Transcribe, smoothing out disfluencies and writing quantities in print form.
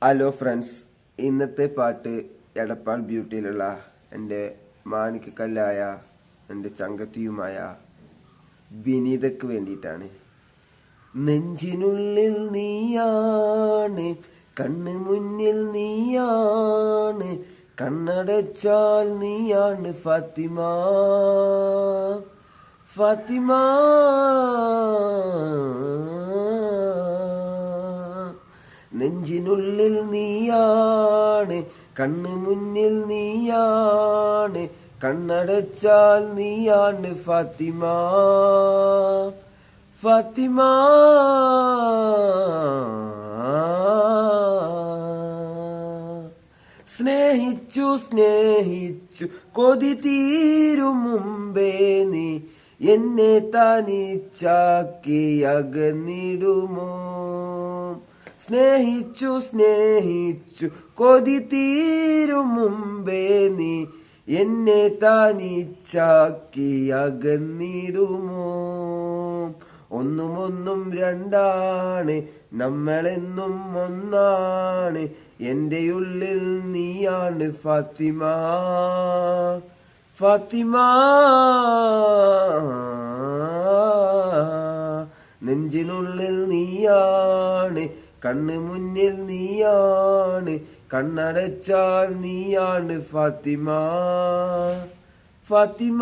Hello friends, ഇന്നത്തെ പാട്ട് എടപ്പാൾ ബ്യൂട്ടിയിലുള്ള എൻ്റെ മാണിക്കക്കല്ലായ എൻ്റെ ചങ്കത്തിയുമായ വിനീതയ്ക്ക് വേണ്ടിയിട്ടാണ്. നെഞ്ചിനുള്ളിൽ നീയാണ്, കണ്ണ് മുന്നിൽ നീയാണ്, കണ്ണടച്ചാൽ നീയാണ് ഫാത്തിമ, ഫാത്തിമ. നെഞ്ചിനുള്ളിൽ നീയാണ്, കണ്ണ് മുന്നിൽ നീയാണ്, കണ്ണടച്ചാൽ നീയാണ് ഫാത്തിമ, ഫാത്തിമ. സ്നേഹിച്ചു സ്നേഹിച്ചു കൊതി തീരും മുമ്പേ നീ എന്നെ തനിച്ചാക്കി അകന്നിടുമോ? സ്നേഹിച്ചു സ്നേഹിച്ചു കൊതി തീരും മുമ്പേ നീ എന്നെ തനിച്ചാക്കി അകന്നിടുമോ? ഒന്നും രണ്ടാണ്, നമ്മളെന്നും ഒന്നാണ്, എൻ്റെ ഉള്ളിൽ നീയാണ് ഫാത്തിമ, ഫാത്തിമ. നെഞ്ചിനുള്ളിൽ നീയാണ്, കണ്ണ് മുന്നിൽ നീയാണ്, കണ്ണടച്ചാൽ നീയാണ് ഫാത്തിമ, ഫാത്തിമ.